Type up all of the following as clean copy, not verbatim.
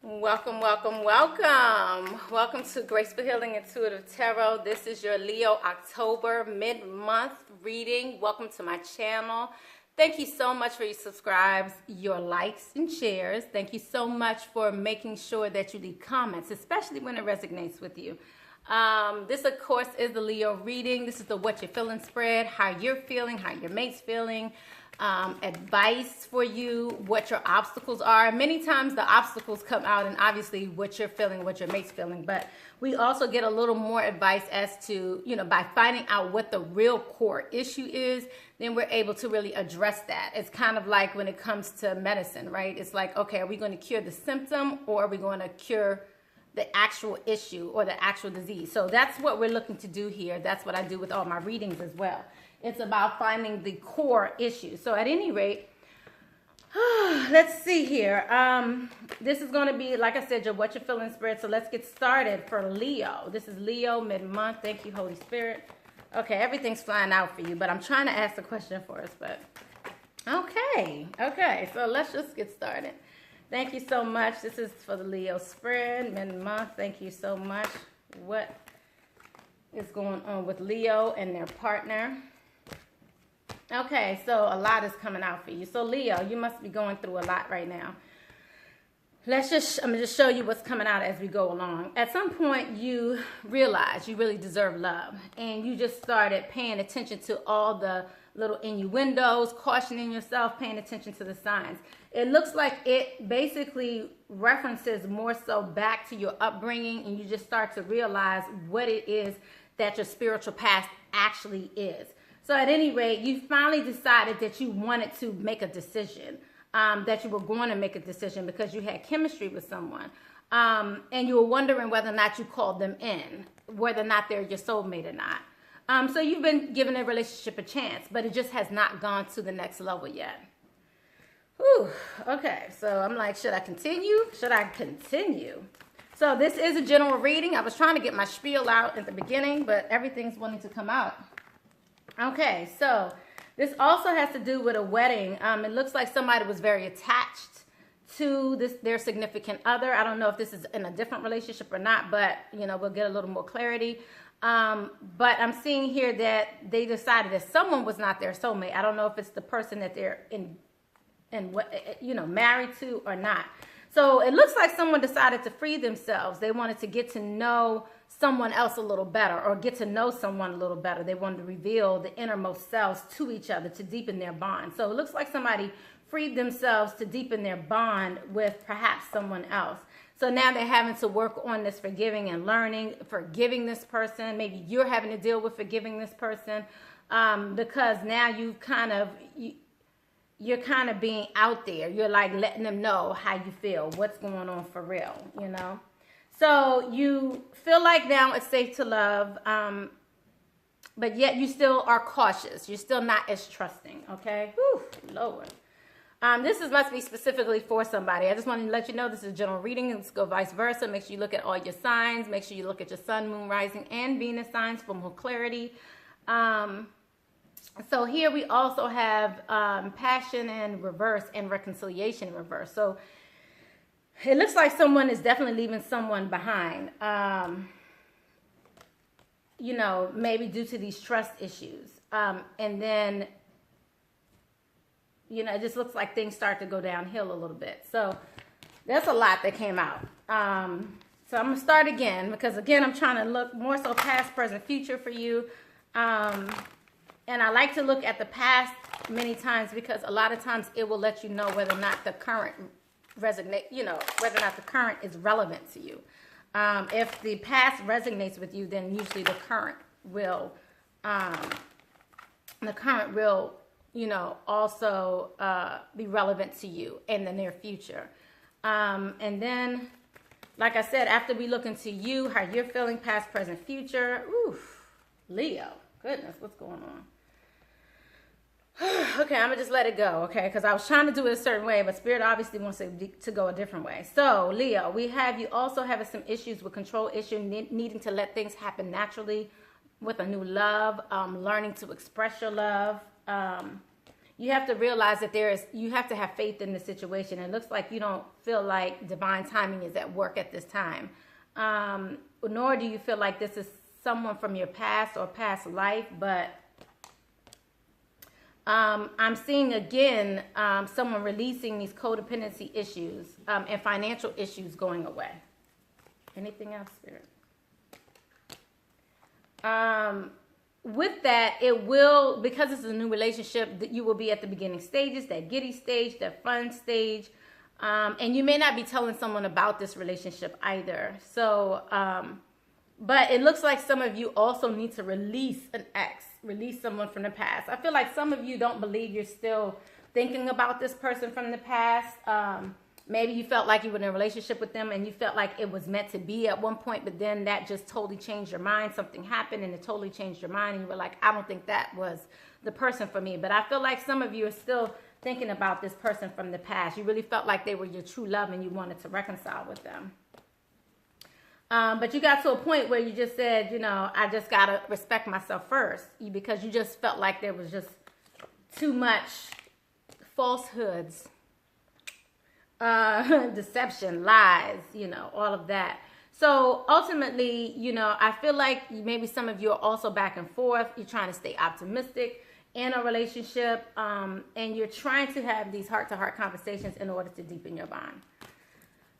Welcome, welcome, welcome. Welcome to Graceful Healing Intuitive Tarot. This is your Leo October mid-month reading. Welcome to my channel. Thank you so much for your subscribes, your likes and shares. Thank you so much for making sure that you leave comments, especially when it resonates with you. This, of course, is the Leo reading. This is the what you're feeling spread, how you're feeling, how your mate's feeling. Advice for you, what your obstacles are. Many times the obstacles come out and obviously what you're feeling, what your mate's feeling, but we also get a little more advice as to, by finding out what the real core issue is, then we're able to really address that. It's kind of like when it comes to medicine, right? It's like, okay, are we going to cure the symptom or are we going to cure the actual issue or the actual disease? So that's what we're looking to do here. That's what I do with all my readings as well. It's about finding the core issue. So at any rate, let's see here. This is going to be, like I said, your what you're feeling spread. So let's get started for Leo. This is Leo mid-month. Thank you, Holy Spirit. Okay, everything's flying out for you, but I'm trying to ask the question for us. But okay. So let's just get started. Thank you so much. This is for the Leo spread mid-month. Thank you so much. What is going on with Leo and their partner? Okay, so a lot is coming out for you. So Leo, you must be going through a lot right now. I'm gonna just show you what's coming out as we go along. At some point, you realize you really deserve love, and you just started paying attention to all the little innuendos, cautioning yourself, paying attention to the signs. It looks like it basically references more so back to your upbringing, and you just start to realize what it is that your spiritual past actually is. So at any rate, you finally decided that you wanted to make a decision, that you were going to make a decision because you had chemistry with someone. And you were wondering whether or not you called them in, whether or not they're your soulmate or not. So you've been giving a relationship a chance, but it just has not gone to the next level yet. Whew. Okay, so I'm like, should I continue? Should I continue? So this is a general reading. I was trying to get my spiel out at the beginning, but everything's wanting to come out. Okay, so this also has to do with a wedding. It looks like somebody was very attached to their significant other. I don't know if this is in a different relationship or not, but we'll get a little more clarity. But I'm seeing here that they decided that someone was not their soulmate. I don't know if it's the person that they're married to or not. So it looks like someone decided to free themselves. They wanted to get to know someone else a little better, or get to know someone a little better. They wanted to reveal the innermost selves to each other to deepen their bond. So it looks like somebody freed themselves to deepen their bond with perhaps someone else. So now they're having to work on this forgiving and learning, forgiving this person. Maybe you're having to deal with forgiving this person because now you're kind of being out there. You're like letting them know how you feel, what's going on for real, So you feel like now it's safe to love, but yet you still are cautious. You're still not as trusting, okay? Whew, Lord. This must be specifically for somebody. I just want to let you know this is a general reading. Let's go vice versa. Make sure you look at all your signs. Make sure you look at your sun, moon, rising, and Venus signs for more clarity. So here we also have passion in reverse and reconciliation in reverse. So it looks like someone is definitely leaving someone behind, maybe due to these trust issues. And then, it just looks like things start to go downhill a little bit. So that's a lot that came out. So I'm going to start again because, again, I'm trying to look more so past, present, future for you. And I like to look at the past many times because a lot of times it will let you know whether or not the current whether or not the current is relevant to you. If the past resonates with you, then usually the current will also be relevant to you in the near future. And then, like I said, after we look into you, how you're feeling, past, present, future. Oof, Leo, goodness, what's going on? Okay, I'm going to just let it go, okay? Because I was trying to do it a certain way, but Spirit obviously wants to go a different way. So, Leo, we have you also having some issues with control issue, needing to let things happen naturally with a new love, learning to express your love. you have to realize that you have to have faith in the situation. It looks like you don't feel like divine timing is at work at this time. Nor do you feel like this is someone from your past or past life, but I'm seeing again someone releasing these codependency issues and financial issues going away. Anything else, Spirit? With that, it will, because this is a new relationship, that you will be at the beginning stages, that giddy stage, that fun stage. And you may not be telling someone about this relationship either. So, but it looks like some of you also need to release an ex, release someone from the past. I feel like some of you don't believe you're still thinking about this person from the past. Maybe you felt like you were in a relationship with them and you felt like it was meant to be at one point, but then that just totally changed your mind. Something happened and it totally changed your mind. And you were like, I don't think that was the person for me. But I feel like some of you are still thinking about this person from the past. You really felt like they were your true love and you wanted to reconcile with them. But you got to a point where you just said, you know, I just got to respect myself first, because you just felt like there was just too much falsehoods, deception, lies, you know, all of that. So ultimately, you know, I feel like maybe some of you are also back and forth. You're trying to stay optimistic in a relationship, and you're trying to have these heart-to-heart conversations in order to deepen your bond.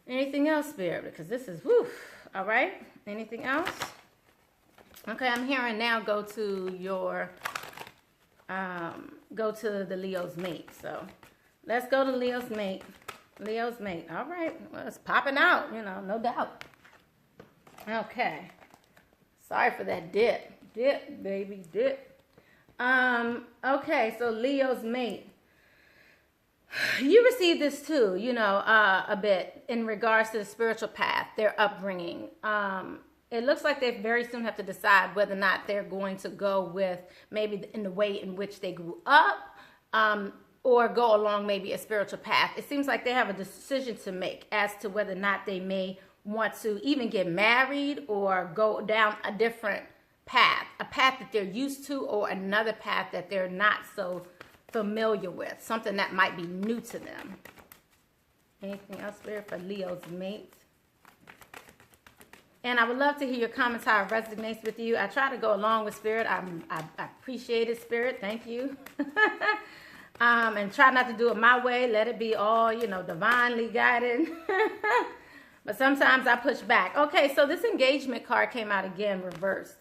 Anything else, Spirit? Because this is, whew, all right. Anything else? Okay, I'm hearing now go to your, go to the Leo's mate. So let's go to Leo's mate. Leo's mate. All right. Well, it's popping out, you know, no doubt. Okay. Sorry for that dip. Dip, baby, dip. Okay, so Leo's mate. You received this too, you know, a bit in regards to the spiritual path, their upbringing. It looks like they very soon have to decide whether or not they're going to go with maybe in the way in which they grew up, or go along maybe a spiritual path. It seems like they have a decision to make as to whether or not they may want to even get married or go down a different path, a path that they're used to, or another path that they're not so familiar with, something that might be new to them. Anything else there for Leo's mate? And I would love to hear your comments, how it resonates with you. I try to go along with Spirit. I appreciate it, Spirit. Thank you. And try not to do it my way. Let it be all, you know, divinely guided. But sometimes I push back. Okay, so this engagement card came out again, reversed.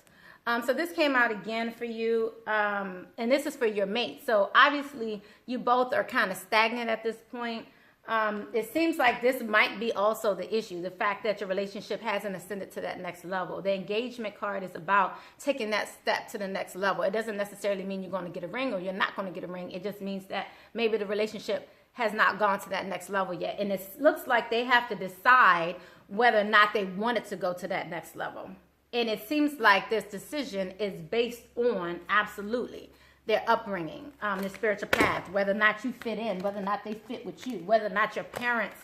So this came out again for you, and this is for your mate. So obviously you both are kind of stagnant at this point. It seems like this might be also the issue, the fact that your relationship hasn't ascended to that next level. The engagement card is about taking that step to the next level. It doesn't necessarily mean you're going to get a ring or you're not going to get a ring. It just means that maybe the relationship has not gone to that next level yet. And it looks like they have to decide whether or not they want it to go to that next level. And it seems like this decision is based on absolutely their upbringing, their spiritual path, whether or not you fit in, whether or not they fit with you, whether or not your parents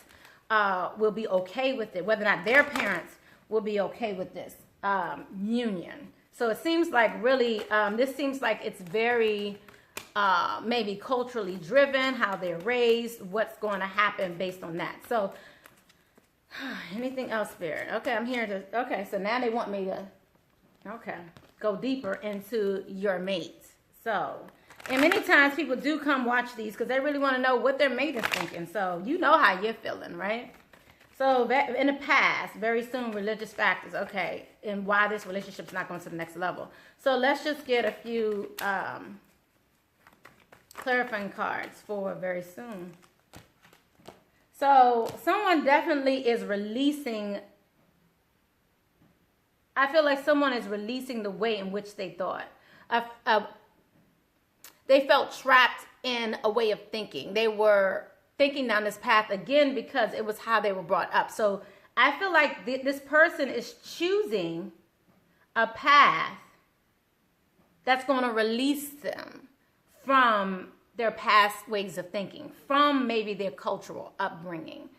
will be okay with it, whether or not their parents will be okay with this union. So it seems like really, this seems like it's very maybe culturally driven, how they're raised, what's going to happen based on that. So anything else, Spirit? Okay, I'm here to, okay, so now they want me to, okay, go deeper into your mate. So, and many times people do come watch these because they really want to know what their mate is thinking. So, you know how you're feeling, right? So, in the past, very soon, religious factors, okay, and why this relationship's not going to the next level. So, let's just get a few clarifying cards for very soon. So, someone definitely is releasing, I feel like someone is releasing the way in which they thought. They felt trapped in a way of thinking. They were thinking down this path again because it was how they were brought up. So I feel like this person is choosing a path that's going to release them from their past ways of thinking, from maybe their cultural upbringing.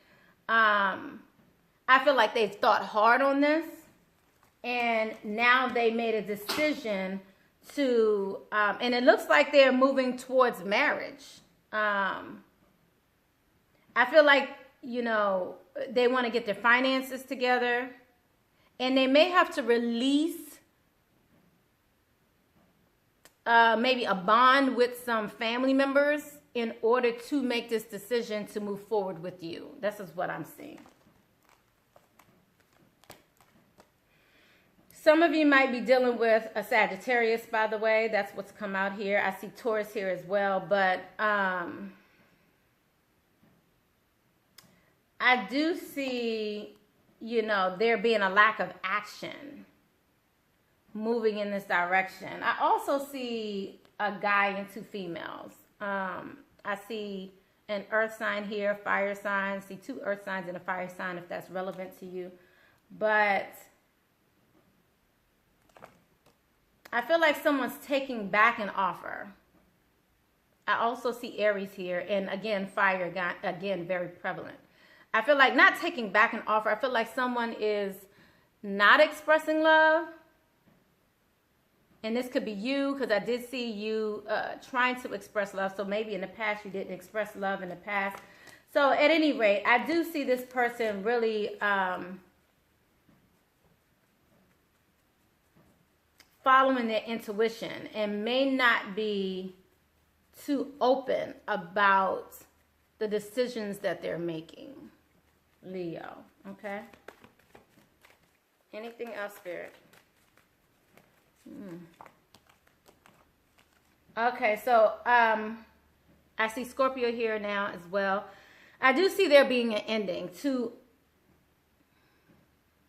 I feel like they've thought hard on this, and now they made a decision to, and it looks like they're moving towards marriage. I feel like, you know, they want to get their finances together, and they may have to release maybe a bond with some family members in order to make this decision to move forward with you. This is what I'm seeing. Some of you might be dealing with a Sagittarius, by the way. That's what's come out here. I see Taurus here as well, but I do see, you know, there being a lack of action moving in this direction. I also see a guy and two females. I see an earth sign here, fire sign. I see two earth signs and a fire sign, if that's relevant to you. But I feel like someone's taking back an offer. I also see Aries here, and again, fire, again, very prevalent. I feel like not taking back an offer. I feel like someone is not expressing love. And this could be you, because I did see you trying to express love. So maybe in the past you didn't express love in the past. So at any rate, I do see this person really following their intuition and may not be too open about the decisions that they're making. Leo, okay? Anything else, Spirit? Okay, so I see Scorpio here now as well. I do see there being an ending to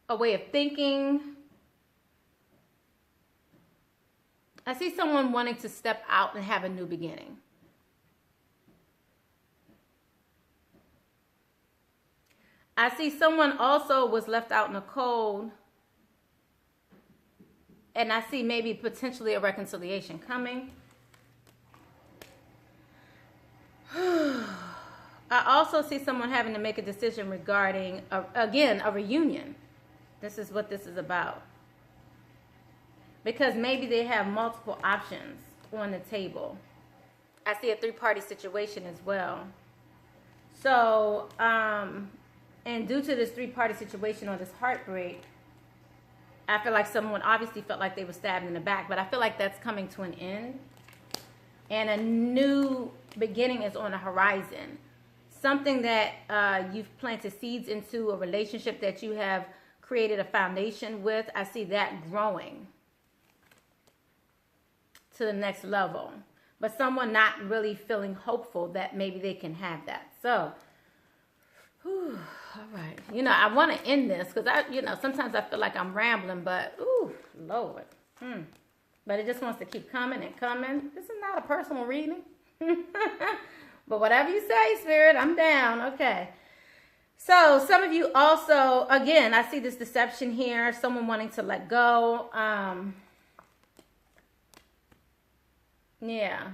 a way of thinking. I see someone wanting to step out and have a new beginning. I see someone also was left out in the cold. And I see maybe potentially a reconciliation coming. I also see someone having to make a decision regarding, again, a reunion. This is what this is about. Because maybe they have multiple options on the table. I see a three-party situation as well. So, and due to this three-party situation or this heartbreak, I feel like someone obviously felt like they were stabbed in the back, but I feel like that's coming to an end. And a new beginning is on the horizon. Something that you've planted seeds into, a relationship that you have created a foundation with, I see that growing to the next level. But someone not really feeling hopeful that maybe they can have that. So, whew, all right. You know, I want to end this because sometimes I feel like I'm rambling, but ooh, Lord. But it just wants to keep coming and coming. This is not a personal reading. But whatever you say, Spirit, I'm down. Okay. So some of you also, again, I see this deception here. Someone wanting to let go. Yeah.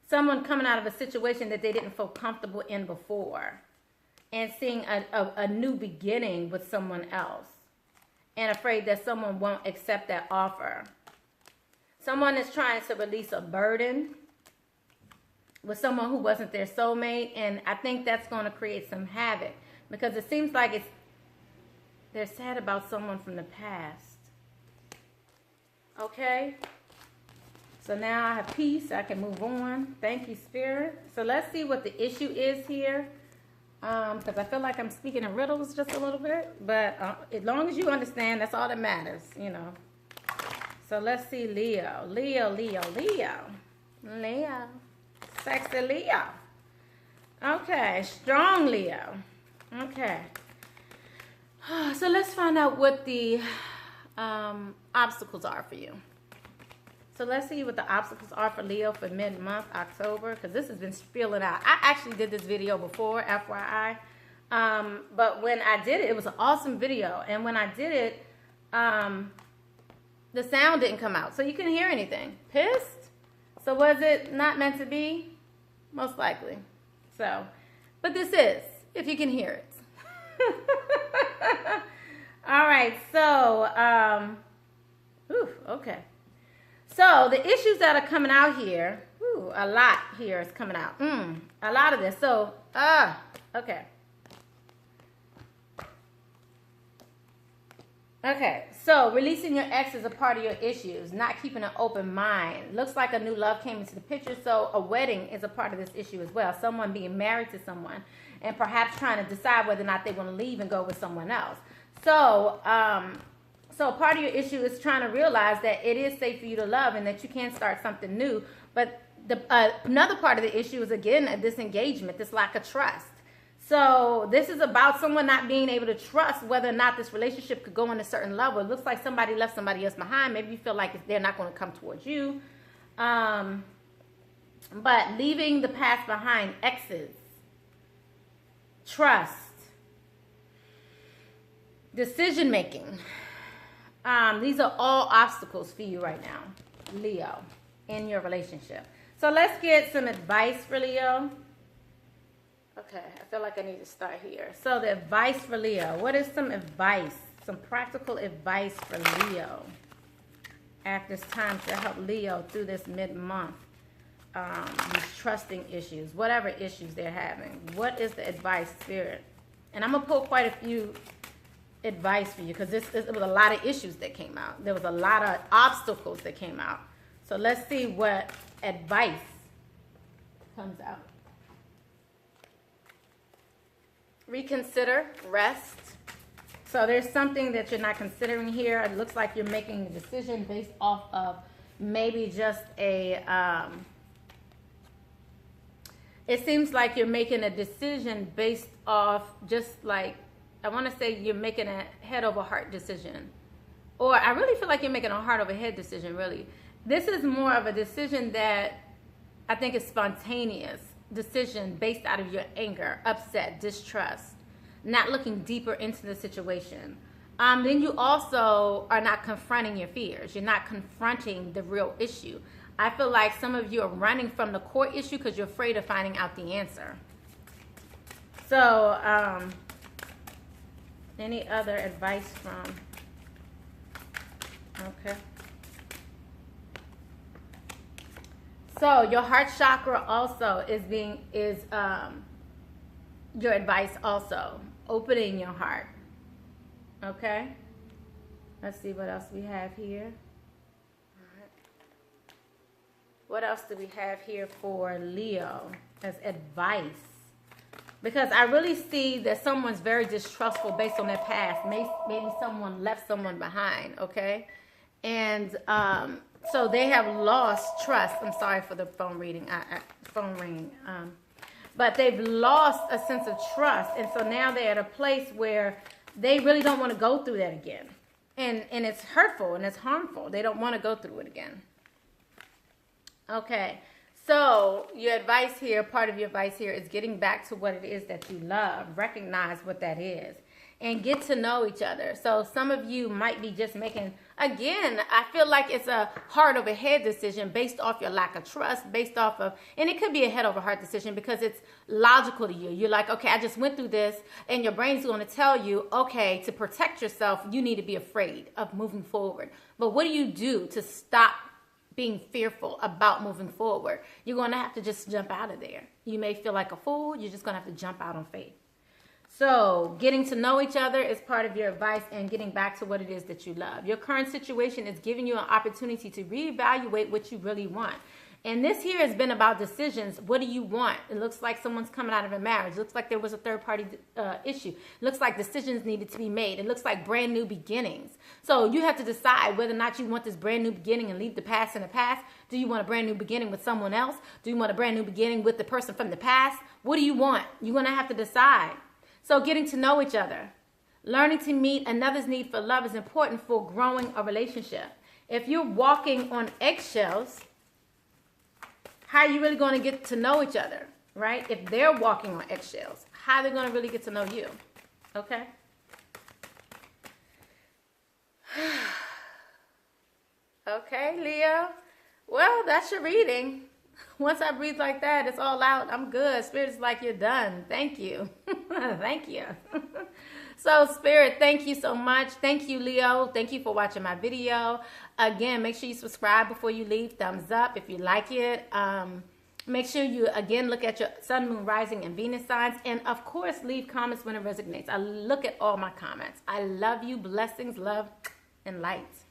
Someone coming out of a situation that they didn't feel comfortable in before. And seeing a new beginning with someone else. And afraid that someone won't accept that offer. Someone is trying to release a burden with someone who wasn't their soulmate. And I think that's going to create some havoc. Because it seems like they're sad about someone from the past. Okay? So now I have peace. I can move on. Thank you, Spirit. So let's see what the issue is here. Because I feel like I'm speaking in riddles just a little bit. But as long as you understand, that's all that matters, you know. So let's see Leo. Leo. Sexy Leo. Okay, strong Leo. Okay. So let's find out what the obstacles are for you. So let's see what the obstacles are for Leo for mid-month, October, because this has been spilling out. I actually did this video before, FYI. But when I did it, it was an awesome video. And when I did it, the sound didn't come out. So you couldn't hear anything. Pissed? So was it not meant to be? Most likely. So, but this is, if you can hear it. All right, so, okay. So the issues that are coming out here, a lot here is coming out. A lot of this. So, okay. Okay, so releasing your ex is a part of your issues, not keeping an open mind. Looks like a new love came into the picture, so a wedding is a part of this issue as well. Someone being married to someone and perhaps trying to decide whether or not they want to leave and go with someone else. So, so part of your issue is trying to realize that it is safe for you to love and that you can start something new. But another part of the issue is, again, a disengagement, this lack of trust. So this is about someone not being able to trust whether or not this relationship could go on a certain level. It looks like somebody left somebody else behind. Maybe you feel like they're not going to come towards you. But leaving the past behind, exes, trust, decision making. These are all obstacles for you right now, Leo, in your relationship. So let's get some advice for Leo. Okay, I feel like I need to start here. So the advice for Leo. What is some advice, some practical advice for Leo at this time to help Leo through this mid-month? These trusting issues, whatever issues they're having. What is the advice, Spirit? And I'm going to pull quite a few advice for you because it was a lot of issues that came out. There was a lot of obstacles that came out. So let's see what advice comes out. Reconsider, rest. So there's something that you're not considering here. It looks like you're making a decision based off of maybe just a, it seems like you're making a decision based off just like, I want to say you're making a head over heart decision. Or I really feel like you're making a heart over head decision, really. This is more of a decision that I think is spontaneous. Decision based out of your anger, upset, distrust, not looking deeper into the situation. Then you also are not confronting your fears. You're not confronting the real issue. I feel like some of you are running from the core issue because you're afraid of finding out the answer. So, any other advice from? Okay. So your heart chakra also is your advice also. Opening your heart. Okay? Let's see what else we have here. All right. What else do we have here for Leo as advice? Because I really see that someone's very distrustful based on their past. Maybe someone left someone behind, okay? And so they have lost trust. I'm sorry for the phone reading, phone ringing. But they've lost a sense of trust. And so now they're at a place where they really don't want to go through that again. And it's hurtful and it's harmful. They don't want to go through it again. Okay. So your advice here, part of your advice here is getting back to what it is that you love. Recognize what that is. And get to know each other. So some of you might be just making, again, I feel like it's a heart over head decision based off your lack of trust, based off of, and it could be a head over heart decision because it's logical to you. You're like, okay, I just went through this, and your brain's going to tell you, okay, to protect yourself, you need to be afraid of moving forward. But what do you do to stop being fearful about moving forward? You're going to have to just jump out of there. You may feel like a fool. You're just going to have to jump out on faith. So getting to know each other is part of your advice and getting back to what it is that you love. Your current situation is giving you an opportunity to reevaluate what you really want. And this here has been about decisions. What do you want? It looks like someone's coming out of a marriage. It looks like there was a third party issue. It looks like decisions needed to be made. It looks like brand new beginnings. So you have to decide whether or not you want this brand new beginning and leave the past in the past. Do you want a brand new beginning with someone else? Do you want a brand new beginning with the person from the past? What do you want? You're going to have to decide. So getting to know each other, learning to meet another's need for love is important for growing a relationship. If you're walking on eggshells, how are you really going to get to know each other, right? If they're walking on eggshells, how are they going to really get to know you? Okay? Okay, Leo. Well, that's your reading. Once I breathe like that, it's all out. I'm good. Spirit's like, you're done. Thank you. Thank you. So, Spirit, thank you so much. Thank you, Leo. Thank you for watching my video. Again, make sure you subscribe before you leave. Thumbs up if you like it. Make sure you, again, look at your sun, moon, rising, and Venus signs. And, of course, leave comments when it resonates. I look at all my comments. I love you. Blessings, love, and light.